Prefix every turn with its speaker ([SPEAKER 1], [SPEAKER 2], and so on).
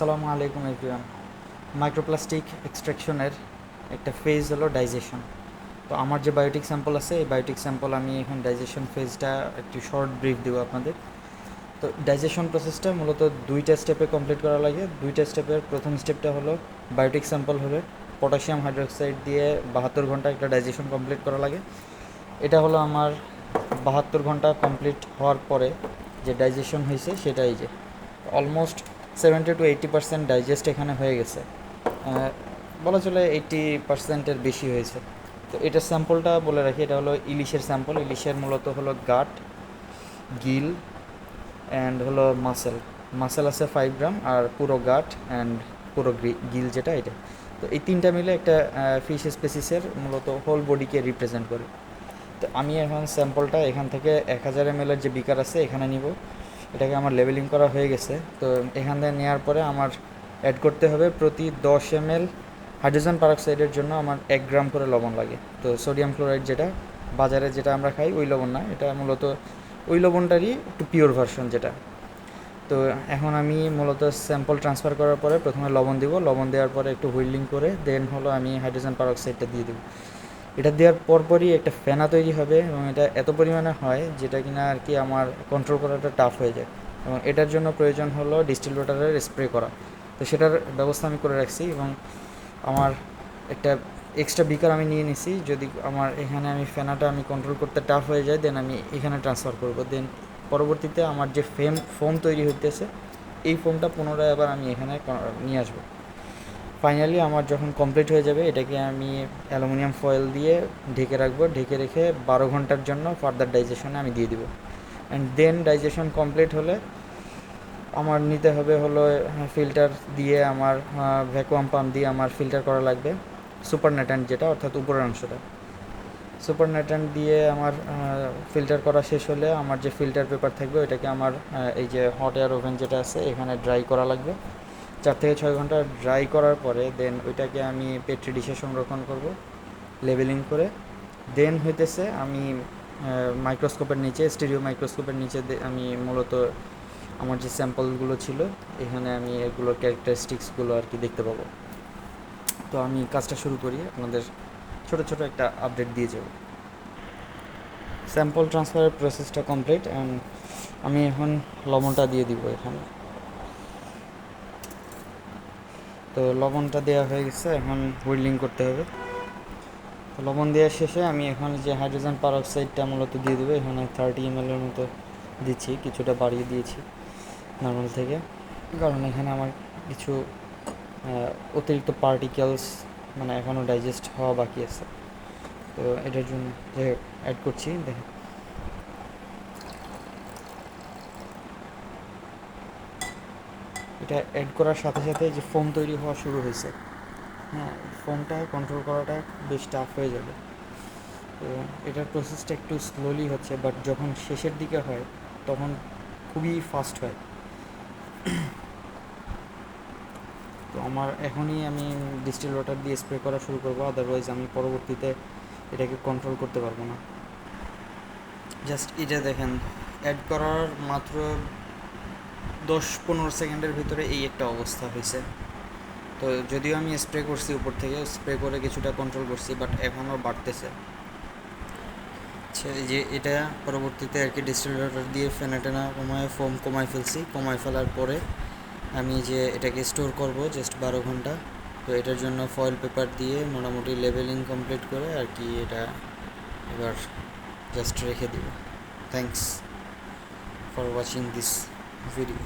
[SPEAKER 1] আসসালামু আলাইকুম everyone. Microplastic এক্সট্রাকশনের একটা ফেজ হলো ডাইজেশন। তো আমার যে বায়োটিক স্যাম্পল আছে, এই বায়োটিক স্যাম্পল আমি এখন ডাইজেশন ফেজটা একটু শর্ট ব্রিফ দেবো আপনাদের। তো ডাইজেশন প্রসেসটা মূলত দুইটা স্টেপে কমপ্লিট করা লাগে। দুইটা স্টেপের প্রথম স্টেপটা হলো বায়োটিক স্যাম্পল হলে পটাশিয়াম হাইড্রোক্সাইড দিয়ে 72 ঘন্টা একটা ডাইজেশন কমপ্লিট করা লাগে। এটা হলো আমার 72 ঘন্টা কমপ্লিট হওয়ার পরে যে ডাইজেশন হয়েছে সেটা এই যে অলমোস্ট 70-80% ডাইজেস্ট এখানে হয়ে গেছে। বলা চলে 80%-এর বেশি হয়েছে। তো এটার স্যাম্পলটা বলে রাখি, এটা হলো ইলিশের স্যাম্পল। ইলিশের মূলত হলো গাট, গিল অ্যান্ড হলো মাসেল। মাসেল আছে 5 গ্রাম, আর পুরো গাট অ্যান্ড পুরো গিল যেটা এটা। তো এই তিনটা মিলে একটা ফিশ স্পেসিসের মূলত হোল বডিকে রিপ্রেজেন্ট করে। তো আমি এখন স্যাম্পলটা এখান থেকে 1000 ml যে বিকার আছে এখানে নিব। এটাকে আমার লেবেলিং করা হয়ে গেছে। তো এখান থেকে নেওয়ার পরে আমার অ্যাড করতে হবে প্রতি 10 ml হাইড্রোজেন পারঅক্সাইডের জন্য আমার 1 গ্রাম করে লবণ লাগে। তো সোডিয়াম ক্লোরাইড যেটা বাজারে যেটা আমরা খাই ওই লবণ না, এটা মূলত ওই লবণটারই একটু পিওর ভার্সন যেটা। তো এখন আমি মূলত স্যাম্পল ট্রান্সফার করার পরে প্রথমে লবণ দিব, লবণ দেওয়ার পরে একটু হুইলিং করে দেন হলো আমি হাইড্রোজেন পারঅক্সাইডটা দিয়ে দেবো। এটা দেওয়ার পরপরই একটা ফেনা তৈরি হবে, এবং এটা এত পরিমাণে হয় যেটা কিনা আর কি আমার কন্ট্রোল করাটা টাফ হয়ে যায়, এবং এটার জন্য প্রয়োজন হলো ডিস্টিল ওয়াটারের স্প্রে করা। তো সেটার ব্যবস্থা আমি করে রাখছি, এবং আমার একটা এক্সট্রা বিকার আমি নিয়ে নিছি। যদি আমার এখানে আমি ফেনাটা আমি কন্ট্রোল করতে টাফ হয়ে যায় দেন আমি এখানে ট্রান্সফার করব। দেন পরবর্তীতে আমার যে ফোম তৈরি হইতেছে এই ফোমটা পুনরায় আবার আমি এখানে নিয়ে আসবো। ফাইনালি আমার যখন কমপ্লিট হয়ে যাবে এটাকে আমি অ্যালুমিনিয়াম ফয়েল দিয়ে ঢেকে রাখবো, ঢেকে রেখে 12 ঘন্টার জন্য ফার্দার ডাইজেশনে আমি দিয়ে দিব। অ্যান্ড দেন ডাইজেশন কমপ্লিট হলে আমার নিতে হবে হলো ফিল্টার দিয়ে, আমার ভ্যাকুয়াম পাম্প দিয়ে আমার ফিল্টার করা লাগবে সুপার নেট্যান্ট যেটা, অর্থাৎ উপরের অংশটা। সুপার নেট্যান্ট দিয়ে আমার ফিল্টার করা শেষ হলে আমার যে ফিল্টার পেপার থাকবে ওইটাকে আমার এই যে হট এয়ার ওভেন যেটা আছে এখানে ড্রাই করা লাগবে। 4 থেকে 6 ঘন্টা ড্রাই করার পরে দেন ওইটাকে আমি পেট্রি ডিশে সংরক্ষণ করব লেবেলিং করে। দেন হইতেছে আমি মাইক্রোস্কোপের নিচে, স্টিরিও মাইক্রোস্কোপের নিচে আমি মূলত আমার যে স্যাম্পলগুলো ছিল এখানে আমি এগুলোর ক্যারেক্টারিস্টিক্সগুলো আর কি দেখতে পাবো। তো আমি কাজটা শুরু করি, আপনাদের ছোট ছোট একটা আপডেট দিয়ে যাব। স্যাম্পল ট্রান্সফারের প্রসেসটা কমপ্লিট, অ্যান্ড আমি এখন লবণটা দিয়ে দিব এখানে। তো লবণটা দেওয়া হয়ে গেছে, এখন হুইলিং করতে হবে। তো লবণ দেওয়ার শেষে আমি এখন যে হাইড্রোজেন পারঅক্সাইডটা মূলত দিয়ে দেবো। এখানে 30 ml মতো দিচ্ছি, কিছুটা বাড়িয়ে দিয়েছি নর্মাল থেকে, কারণ এখানে আমার কিছু অতিরিক্ত পার্টিকেলস মানে এখনও ডাইজেস্ট হওয়া বাকি আছে। তো এটার জন্য যে অ্যাড করছি দেখেন। এটা অ্যাড করার সাথে সাথে যে ফোম তৈরি হওয়া শুরু হয়েছে, হ্যাঁ, ফোমটা কন্ট্রোল করাটা বেশ টাফ হয়ে যাবে। তো এটার প্রসেসটা একটু স্লোলি হচ্ছে, বাট যখন শেষের দিকে হয় তখন খুবই ফাস্ট হয়। তো আমার এখনই আমি ডিস্টিল ওয়াটার দিয়ে স্প্রে করা শুরু করবো, আদারওয়াইজ আমি পরবর্তীতে এটাকে কন্ট্রোল করতে পারবো না। জাস্ট এটা দেখেন, অ্যাড করার মাত্র 10-15 সেকেন্ডের ভিতরে এই একটা অবস্থা হয়েছে। তো যদিও আমি স্প্রে করছি উপর থেকে, স্প্রে করে কিছুটা কন্ট্রোল করছি, বাট এখনও বাড়তেছে। আচ্ছা, এই যে এটা পরবর্তীতে আর কি ডিস্টিল ওয়াটার দিয়ে ফেনা টেনা কমায় ফোম কমায় ফেলছি। কমায় ফেলার পরে আমি যে এটাকে স্টোর করব জাস্ট 12 ঘন্টা। তো এটার জন্য ফয়েল পেপার দিয়ে মোটামুটি লেবেলিং কমপ্লিট করে আর কি এটা এবার জাস্ট রেখে দিব। Thanks for watching this video.